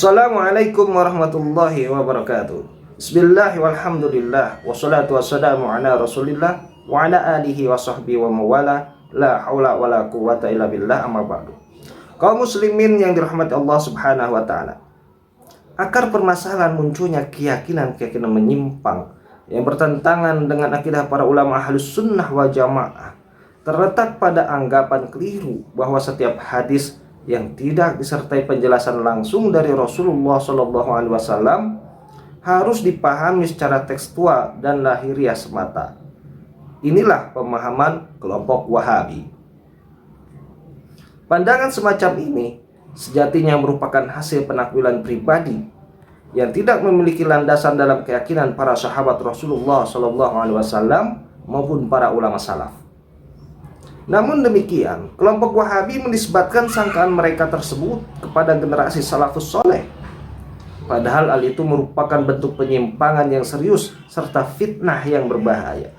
Assalamualaikum warahmatullahi wabarakatuh. Bismillah walhamdulillah wassalatu wassalamu ala rasulillah wa ala alihi wa sahbihi wa mawala la haula wa la quwata illa billah amma ba'du. Kaum muslimin yang dirahmati Allah subhanahu wa ta'ala, akar permasalahan munculnya keyakinan-keyakinan menyimpang yang bertentangan dengan akidah para ulama ahlus sunnah wal jamaah terletak pada anggapan keliru bahwa setiap hadis yang tidak disertai penjelasan langsung dari Rasulullah SAW harus dipahami secara tekstual dan lahiriah semata. Inilah pemahaman kelompok Wahabi. Pandangan semacam ini sejatinya merupakan hasil penakwilan pribadi yang tidak memiliki landasan dalam keyakinan para sahabat Rasulullah SAW maupun para ulama salaf. Namun demikian, kelompok Wahabi menisbatkan sangkaan mereka tersebut kepada generasi salafus soleh, padahal hal itu merupakan bentuk penyimpangan yang serius serta fitnah yang berbahaya.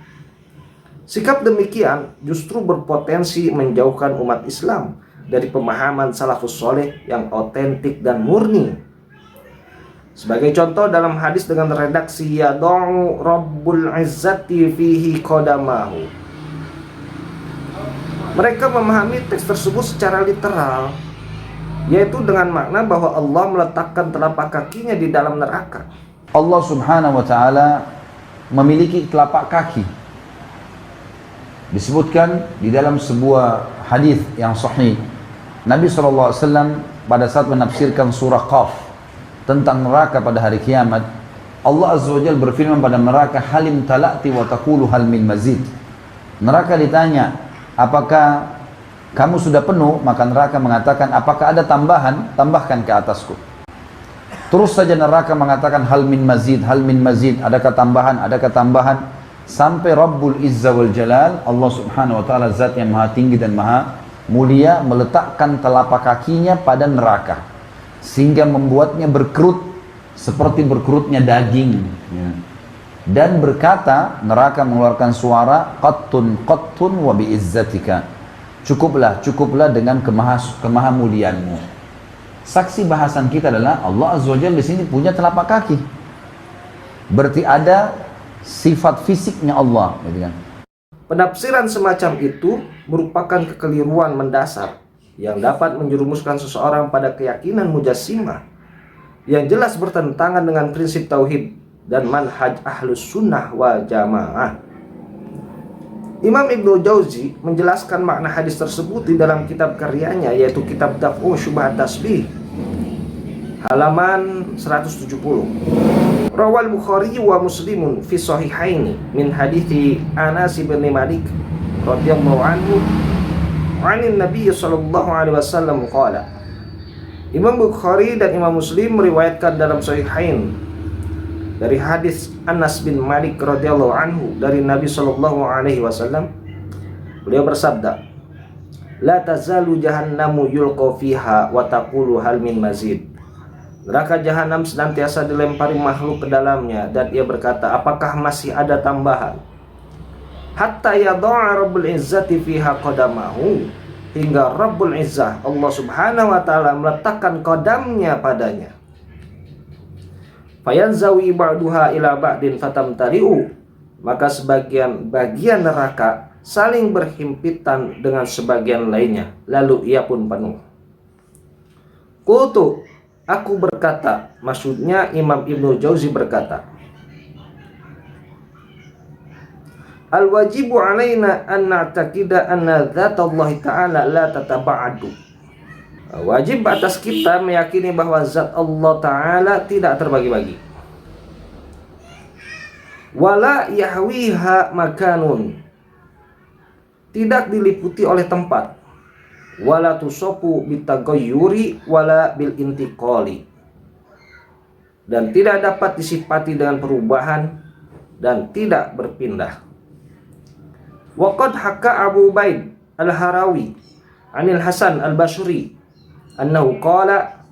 Sikap demikian justru berpotensi menjauhkan umat Islam dari pemahaman salafus soleh yang otentik dan murni. Sebagai contoh, dalam hadis dengan redaksi yad'u Rabbul Izzati fihi qadamahu, mereka memahami teks tersebut secara literal, yaitu dengan makna bahwa Allah meletakkan telapak kakinya di dalam neraka. Allah subhanahu wa ta'ala memiliki telapak kaki. Disebutkan di dalam sebuah hadis yang sahih, Nabi SAW pada saat menafsirkan surah Qaf tentang neraka pada hari kiamat, Allah Azza wa Jalla berfirman pada neraka, halim tala'ti wa taqulu hal min mazid. Neraka ditanya, apakah kamu sudah penuh? Maka neraka mengatakan, apakah ada tambahan? Tambahkan ke atasku. Terus saja neraka mengatakan, hal min mazid, adakah tambahan, adakah tambahan? Sampai Rabbul Izza wal Jalal, Allah subhanahu wa ta'ala, zat yang maha tinggi dan maha mulia, meletakkan telapak kakinya pada neraka, sehingga membuatnya berkerut seperti berkerutnya daging, dan berkata, neraka mengeluarkan suara, qattun wa biizzatika, cukuplah dengan kemahamuliaanmu. Saksi bahasan kita adalah Allah Azza wa Jalla di sini punya telapak kaki, berarti ada sifat fisiknya Allah, gitu kan. Penafsiran semacam itu merupakan kekeliruan mendasar yang dapat menjerumuskan seseorang pada keyakinan mujassimah yang jelas bertentangan dengan prinsip tauhid dan manhaj ahlus sunnah wal jamaah. Imam Ibnu Jauzi menjelaskan makna hadis tersebut di dalam kitab karyanya, yaitu kitab Daf'u Syubhat Tasbih, halaman 170. Rawal Bukhari wa Muslimun fi sahihaini min hadithi Anas bin Malik radhiyallahu anhu anin Nabi sallallahu alaihi wasallam qala. Imam Bukhari dan Imam Muslim meriwayatkan dalam sahihain dari hadis Anas bin Malik radhiyallahu anhu dari Nabi sallallahu alaihi wasallam, beliau bersabda, la tazalu jahannamu yulqa fiha wa taqulu hal min mazid. Neraka jahanam senantiasa dilempari makhluk ke dalamnya dan ia berkata, apakah masih ada tambahan? Hatta yad'a Rabbul Izzati fiha qadamahu, hingga Rabbul Izzah Allah subhanahu wa ta'ala meletakkan qadamnya padanya. Fayanzawi ba'duha ila ba'din fatamtari'u, maka bagian neraka saling berhimpitan dengan sebagian lainnya, lalu ia pun penuh. Qultu, aku berkata, maksudnya Imam Ibnu Jauzi berkata, al-wajibu alaina an na'taqida anna dzatallahi ta'ala la tataba'adu. Wajib atas kita meyakini bahwa zat Allah Ta'ala tidak terbagi-bagi. Wala yahwiha makanun, tidak diliputi oleh tempat. Wala tusopu bitagayyuri wala bil intiqali, dan tidak dapat disifati dengan perubahan dan tidak berpindah. Waqad haka Abu Ubaid al-Harawi anil Hasan al-Basri annahu qala,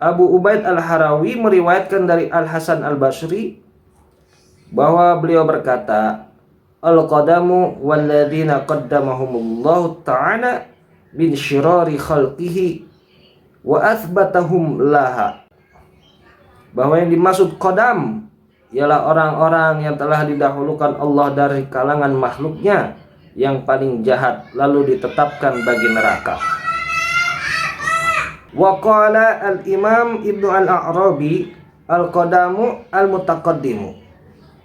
Abu Ubaid al-Harawi meriwayatkan dari Al-Hasan al-Basri bahwa beliau berkata, al-qadamu walladzina qaddamahumullahu ta'ala min syirari khalqihi wa athbatahum laha. bahwa yang dimaksud qadam ialah orang-orang yang telah didahulukan Allah dari kalangan makhluknya yang paling jahat lalu ditetapkan bagi neraka. Wa qala al-Imam Ibnu al-A'rabi al-qadamu al-mutaqaddimu.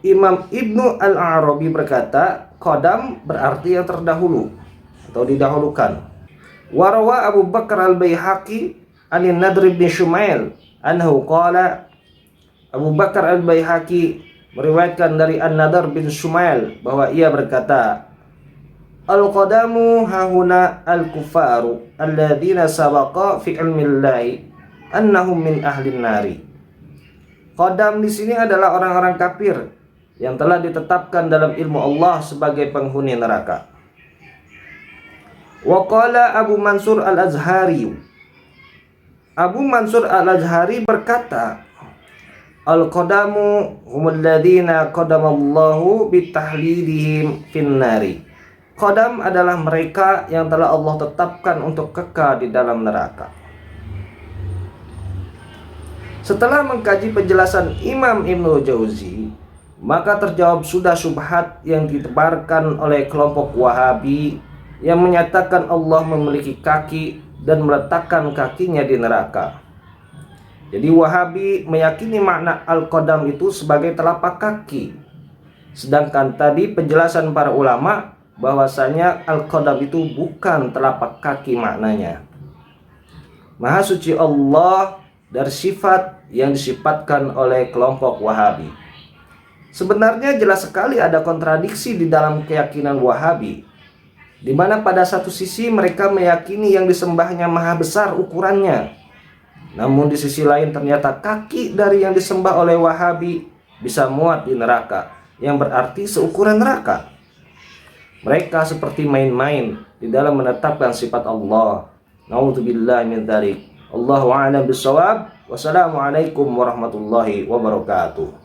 Imam Ibnu al-A'rabi berkata, qadam berarti yang terdahulu atau didahulukan. Wa rawa Abu Bakar al-Baihaqi anin Nadr bin Shumail anhu qala. Abu Bakar al-Baihaqi meriwayatkan dari An-Nadr bin Shumail bahwa ia berkata, al-qadamu hahuna al-kufaru alladzina sabaqa fi ilmillahi annahum min ahlin nari. Qadam di sini adalah orang-orang kafir yang telah ditetapkan dalam ilmu Allah sebagai penghuni neraka. Wa qala Abu Mansur al-Azhari. Abu Mansur al-Azhari berkata, al-qadamu humul ladzina qadamallahu bitahlilihim finnari. Qadam adalah mereka yang telah Allah tetapkan untuk kekal di dalam neraka. Setelah mengkaji penjelasan Imam Ibnu Jauzi, maka terjawab sudah syubhat yang ditebarkan oleh kelompok Wahabi yang menyatakan Allah memiliki kaki dan meletakkan kakinya di neraka. Jadi Wahabi meyakini makna al-qadam itu sebagai telapak kaki. Sedangkan tadi penjelasan para ulama bahwasanya al-qadam itu bukan telapak kaki maknanya. Maha suci Allah dari sifat yang disifatkan oleh kelompok Wahabi. Sebenarnya jelas sekali ada kontradiksi di dalam keyakinan Wahabi, di mana pada satu sisi mereka meyakini yang disembahnya maha besar ukurannya, namun di sisi lain ternyata kaki dari yang disembah oleh Wahabi bisa muat di neraka, yang berarti seukuran neraka. Mereka seperti main-main di dalam menetapkan sifat Allah. Na'udzubillahi min dzalik. Allahu a'lam bissawab. Wassalamualaikum warahmatullahi wabarakatuh.